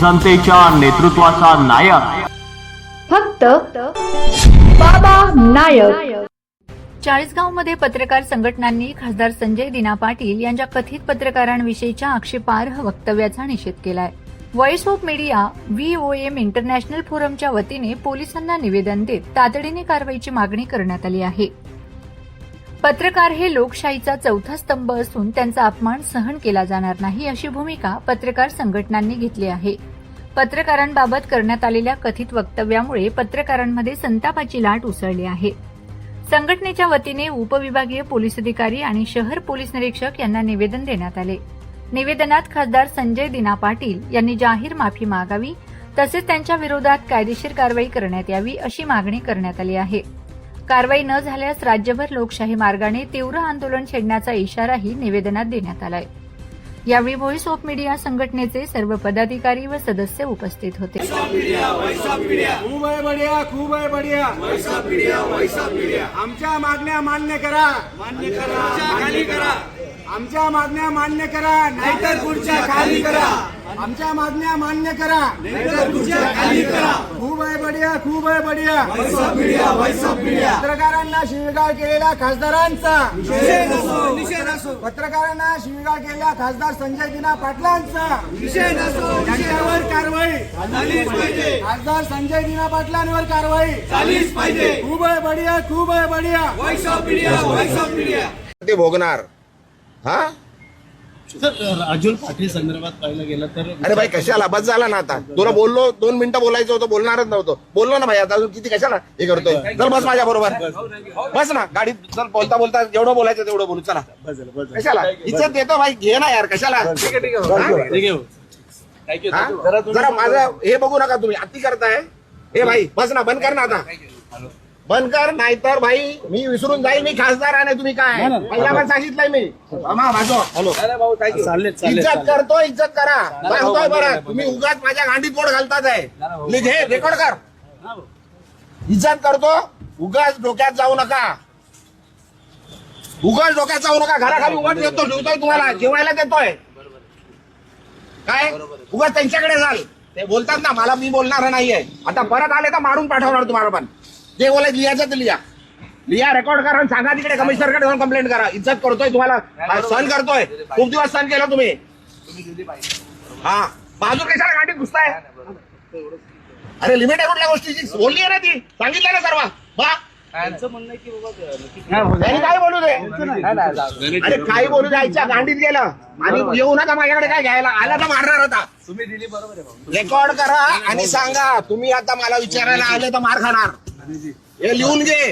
जनतेच्या नेतृत्वाचा नायक फक्त बाबा नायक। चाळीसगावमध्ये पत्रकार संघटनांनी खासदार संजय दिना पाटील यांच्या कथित पत्रकारांविषयीच्या आक्षेपार्ह वक्तव्याचा निषेध केलाय। Voice of media VOM international फोरमच्या वतीने पोलिसांना निवेदन देत तातडीने कारवाईची मागणी करण्यात आली आहे। पत्रकार हे लोकशाहीचा चौथा स्तंभ असून त्यांचा अपमान सहन केला जाणार नाही अशी भूमिका पत्रकार संघटनांनी घेतली आहे। पत्रकारांबाबत करण्यात आलेल्या कथित वक्तव्यामुळे पत्रकारांमध्ये संतापाची लाट उसळली आहे। संघटनेच्या वतीने उपविभागीय पोलीस अधिकारी आणि शहर पोलीस निरीक्षक यांना निवेदन देण्यात आले। निवेदनात खासदार संजय दिना पाटील यांनी जाहीर माफी मागावी तसेच त्यांच्या विरोधात कायदेशीर कारवाई करण्यात यावी अशी मागणी करण्यात आली आहे। कारवाई न झाल्यास राज्यभर लोकशाही मार्गाने तीव्र आंदोलन छेडण्याचा इशाराही निवेदनात देण्यात आलाय। यावेळी व्हॉइस ऑफ मीडिया संघटनेचे सर्व पदाधिकारी व सदस्य उपस्थित होते। आमच्या मागण्या मान्य करा, खाली करा। आमच्या मागण्या मान्य करा, नाहीतर खुर्च्या खाली करा। आमच्या मागण्या मान्य करा, नाहीतर खुर्च्या खाली करा। खूप आहे बढिया, खूप आहे बढिया। पत्रकारांना शिवीगाळ केलेल्या खासदारांचा पत्रकारांना शिवीगाळ केलेल्या खासदार संजय दिना पाटलांचा त्यांच्यावर कारवाई झालीच पाहिजे। खासदार संजय दिना पाटलांवर कारवाई झालीच पाहिजे। खूप आहे बढिया, खूप आहे बढिया। Voice of media, voice of media ते भोगणार। हा सर, राजूल पाटील संदर्भात पाहिलं गेलं तर अरे भाई कशाला बस झाला ना आता। तुला बोललो 2 मिनिटं बोलायचं होतं, बोलणारच नव्हतं। बोललो ना भाई, आता अजून किती कशाला हे करतोय। चल बस माझ्या बरोबर, बस ना गाडीत। चल बोलता बोलता जेवढं बोलायचं तेवढं बोलू। चला कशाला इज्जत देतो भाई, घे ना यार, कशाला। जरा माझं हे बघू नका तुम्ही, अति करताय। हे भाई बस ना, बंद कर ना आता, बंद कर, नाहीतर भाई मी विसरून जाईल मी खासदार आहे। तुम्ही काय पहिला पण सांगितलंय मी। इज्जत करतो, इज्जत करा, सांगतोय बरं। तुम्ही उगाच माझ्या गांडीत बोट घालतात आहे। हे रेकॉर्ड कर, इज्जत करतो, उगाच डोक्यात जाऊ नका, उगाच डोक्यात जाऊ नका। घराखाली उगाच देतो, ठेवतोय तुम्हाला, जेवायला देतोय काय। उगाच त्यांच्याकडे जाल, ते बोलतात ना मला, मी बोलणार नाहीये। आता परत आले तर मारून पाठवणार तुम्हाला। पण जे बोलायचं लिहायचं ते लिहा, रेकॉर्ड करा, सांगा तिकडे कमिशनरकडे जाऊन कंप्लेंट करा। इज्जत करतोय तुम्हाला, सहन करतोय, खूप दिवस सहन केलं तुम्ही। हा बाजू कशाला गाडीत घुसताय। अरे लिमिट आहे कुठल्या गोष्टीची, बोलली आहे ना ती, सांगितलं ना सर्व। त्यांनी काय बोलू दे, अरे काही बोलू द्यायच्या गांडीत गेलं आणि येऊ नका माझ्याकडे काय घ्यायला। आला तर मारणार होता। तुम्ही दिली बरोबर, रेकॉर्ड करा आणि सांगा तुम्ही आता मला विचारायला आले तर मार खाणार। हे लिहून घे,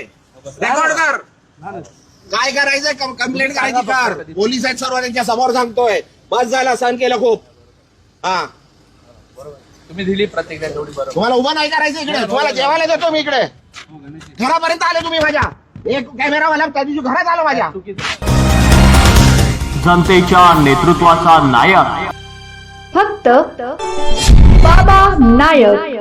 रेकॉर्ड कर, काय करायचंय कंप्लेंट करायची कर। पोलीस आहेत सर्व, त्यांच्या समोर सांगतोय। बस झाला, सहन केलं खूप। हा तुम्ही दिली प्रतिक्रिया तेवढी बरोबर। तुम्हाला उभं नाही करायचं इकडे, तुम्हाला जेवायला देतो मी इकडे। घरापर्यंत आले तुम्ही माझ्या, एक कॅमेरावाला त्या दिवशी घरात आलो माझ्या। जनतेच्या नेतृत्वाचा नायक फक्त बाबा नायक।